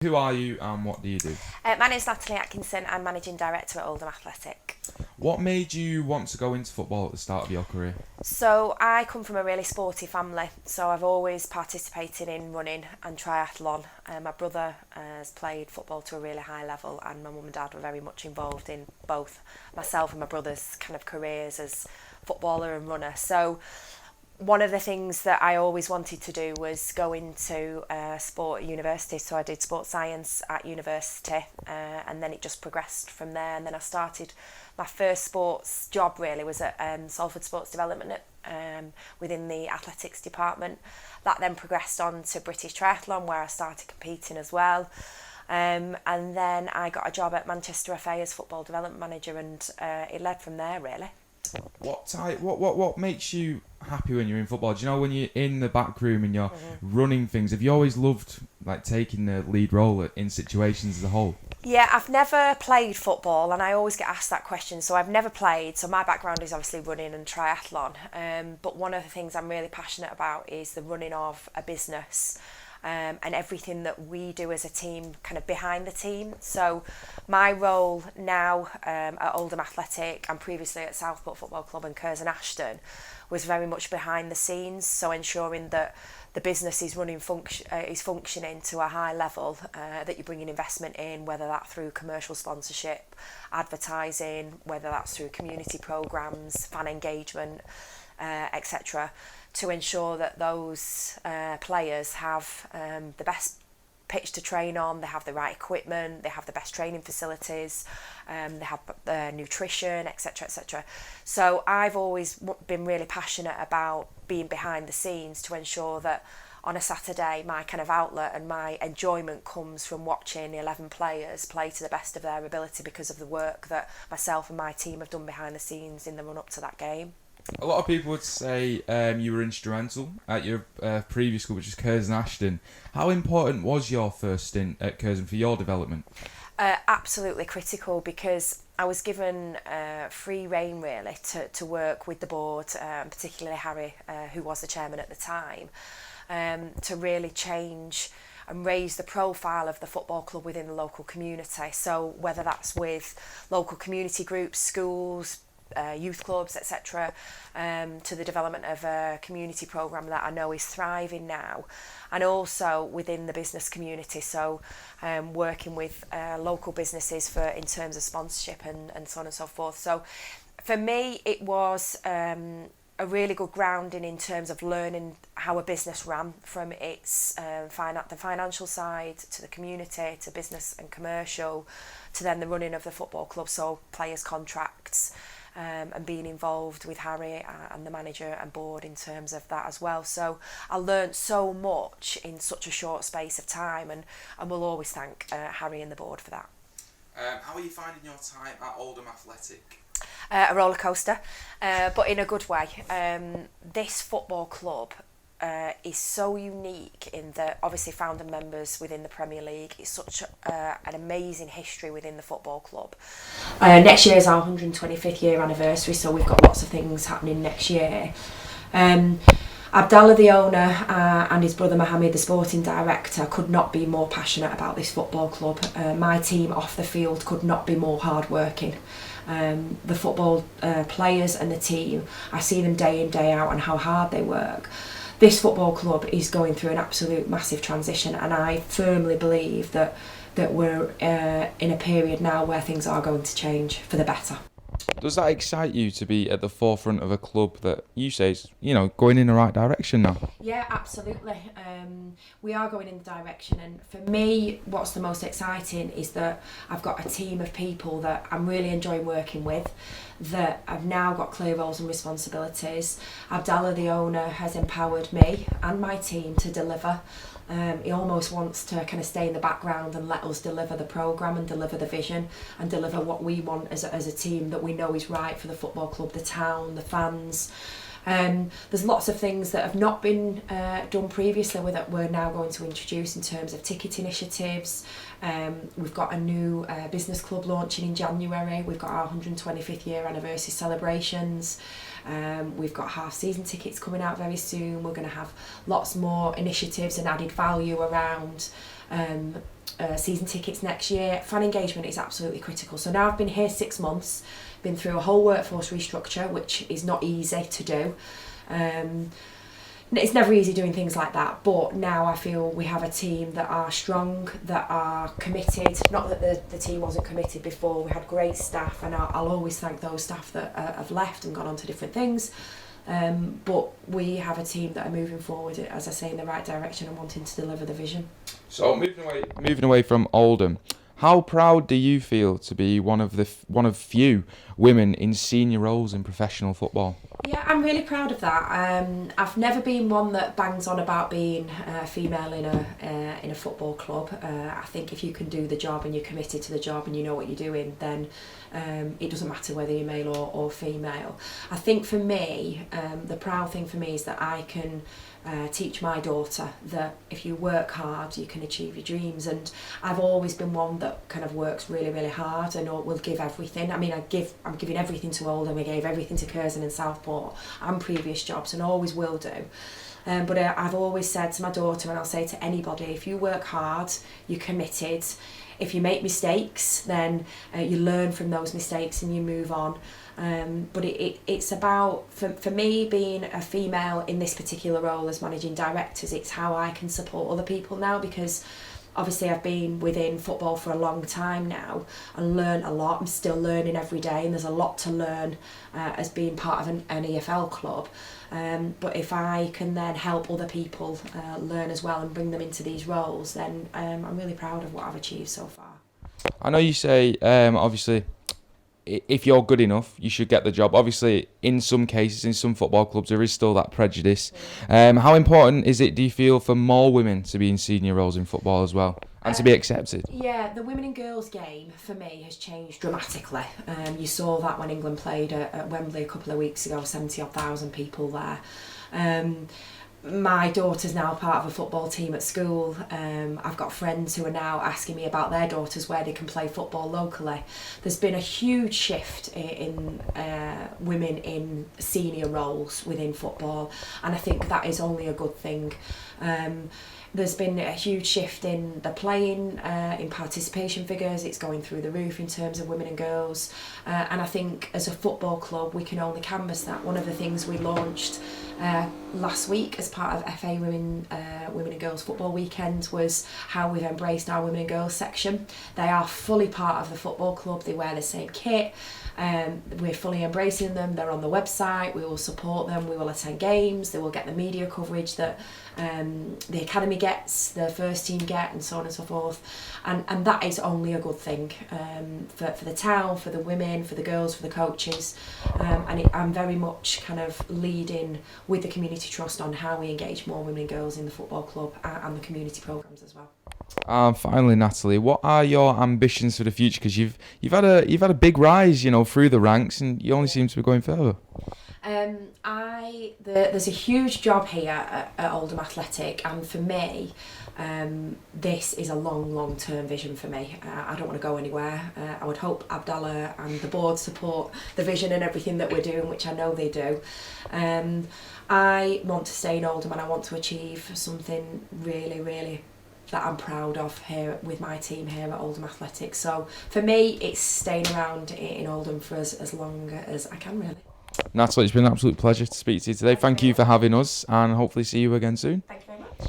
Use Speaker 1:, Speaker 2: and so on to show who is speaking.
Speaker 1: Who are you and what do you do?
Speaker 2: My name's Natalie Atkinson. I'm Managing Director at Oldham Athletic.
Speaker 1: What made you want to go into football at the start of your career?
Speaker 2: So I come from a really sporty family, so I've always participated in running and triathlon. My brother has played football to a really high level, and my mum and dad were very much involved in both myself and my brother's kind of careers as footballer and runner. So one of the things that I always wanted to do was go into sport at university. So I did sports science at university, and then it just progressed from there. And then I started my first sports job really was at Salford Sports Development within the athletics department. That then progressed on to British Triathlon, where I started competing as well. And then I got a job at Manchester FA as football development manager, and it led from there really.
Speaker 1: What makes you happy when you're in football? Do you know when you're in the back room and you're running things? Have you always loved like taking the lead role in situations as a whole?
Speaker 2: Yeah, I've never played football, and I always get asked that question. So I've never played. So my background is obviously running and triathlon. But one of the things I'm really passionate about is the running of a business. And everything that we do as a team kind of behind the team. So my role now at Oldham Athletic and previously at Southport Football Club and Curzon Ashton was very much behind the scenes, so ensuring that the business is is functioning to a high level, that you're bringing investment in, whether that's through commercial sponsorship, advertising, whether that's through community programmes, fan engagement, etc., to ensure that those players have the best pitch to train on, they have the right equipment, they have the best training facilities, they have nutrition, etc., etc. So I've always been really passionate about being behind the scenes to ensure that on a Saturday my kind of outlet and my enjoyment comes from watching 11 players play to the best of their ability because of the work that myself and my team have done behind the scenes in the run up to that game.
Speaker 1: A lot of people would say you were instrumental at your previous school, which is Curzon Ashton. How important was your first stint at Curzon for your development?
Speaker 2: Absolutely critical, because I was given free rein really to work with the board, particularly Harry, who was the chairman at the time, to really change and raise the profile of the football club within the local community. So whether that's with local community groups, schools, youth clubs, etc., to the development of a community programme that I know is thriving now, and also within the business community, so working with local businesses in terms of sponsorship and so on and so forth. So for me it was a really good grounding in terms of learning how a business ran, from its the financial side to the community to business and commercial, to then the running of the football club, so players' contracts, and being involved with Harry and the manager and board in terms of that as well. So I learnt so much in such a short space of time, and will always thank Harry and the board for that.
Speaker 1: How are you finding your time at Oldham Athletic?
Speaker 2: A roller coaster, but in a good way. This football club is so unique in that obviously founder members within the Premier League. It's such an amazing history within the football club. Next year is our 125th year anniversary, so we've got lots of things happening next year. Abdallah, the owner, and his brother Mohammed, the sporting director, could not be more passionate about this football club. My team off the field could not be more hardworking. The football players and the team, I see them day in, day out and how hard they work. This football club is going through an absolute massive transition, and I firmly believe that we're in a period now where things are going to change for the better.
Speaker 1: Does that excite you to be at the forefront of a club that you say is, going in the right direction now?
Speaker 2: Yeah, absolutely. We are going in the direction, and for me, what's the most exciting is that I've got a team of people that I'm really enjoying working with, that I've now got clear roles and responsibilities. Abdallah, the owner, has empowered me and my team to deliver. He almost wants to kind of stay in the background and let us deliver the programme and deliver the vision and deliver what we want as a team that we know is right for the football club, the town, the fans. There's lots of things that have not been done previously that we're now going to introduce in terms of ticket initiatives. We've got a new business club launching in January. We've got our 125th year anniversary celebrations. We've got half season tickets coming out very soon. We're going to have lots more initiatives and added value around season tickets next year. Fan engagement is absolutely critical. So now I've been here 6 months, been through a whole workforce restructure, which is not easy to do. It's never easy doing things like that, but now I feel we have a team that are strong, that are committed. Not that the team wasn't committed before. We had great staff, and I'll always thank those staff that have left and gone on to different things. But we have a team that are moving forward, as I say, in the right direction and wanting to deliver the vision.
Speaker 1: So moving away from Oldham, how proud do you feel to be one of few women in senior roles in professional football?
Speaker 2: Yeah, I'm really proud of that. I've never been one that bangs on about being a female in a football club. I think if you can do the job and you're committed to the job and you know what you're doing, then it doesn't matter whether you're male or female. I think for me, the proud thing for me is that I can teach my daughter that if you work hard, you can achieve your dreams. And I've always been one that kind of works really, really hard and will give everything. I mean, I'm giving everything to Oldham. I gave everything to Curzon and Southport and previous jobs, and always will do. But I've always said to my daughter, and I'll say to anybody, if you work hard, you're committed. If you make mistakes, then you learn from those mistakes and you move on. But it's about, for me, being a female in this particular role as managing directors, it's how I can support other people now, because obviously I've been within football for a long time now and learned a lot. I'm still learning every day, and there's a lot to learn as being part of an EFL club. But if I can then help other people learn as well and bring them into these roles, then I'm really proud of what I've achieved so far.
Speaker 1: I know you say, obviously, if you're good enough, you should get the job. Obviously, in some cases, in some football clubs, there is still that prejudice. How important is it, do you feel, for more women to be in senior roles in football as well and to be accepted?
Speaker 2: Yeah, the women and girls game, for me, has changed dramatically. You saw that when England played at Wembley a couple of weeks ago, 70,000 people there. My daughter's now part of a football team at school. I've got friends who are now asking me about their daughters, where they can play football locally. There's been a huge shift in women in senior roles within football, and I think that is only a good thing. There's been a huge shift in the playing, in participation figures. It's going through the roof in terms of women and girls. And I think as a football club, we can only canvas that. One of the things we launched last week as part of FA Women and Girls Football Weekend was how we've embraced our women and girls section. They are fully part of the football club. They wear the same kit. We're fully embracing them. They're on the website. We will support them. We will attend games. They will get the media coverage that the academy gets, the first team get, and so on and so forth. And that is only a good thing for the town, for the women, for the girls, for the coaches. I'm very much kind of leading with the community trust on how we engage more women and girls in the football club and the community programmes as well.
Speaker 1: Finally, Natalie, what are your ambitions for the future? Because you've had a big rise, through the ranks, and you only seem to be going further.
Speaker 2: There's a huge job here at Oldham Athletic, and for me, this is a long-term vision for me. I don't want to go anywhere. I would hope Abdallah and the board support the vision and everything that we're doing, which I know they do. I want to stay in Oldham, and I want to achieve something really that I'm proud of here with my team here at Oldham Athletic. So for me, it's staying around in Oldham for as long as I can, really.
Speaker 1: Natalie, it's been an absolute pleasure to speak to you today. Thank you for having us, and hopefully see you again soon.
Speaker 2: Thank you.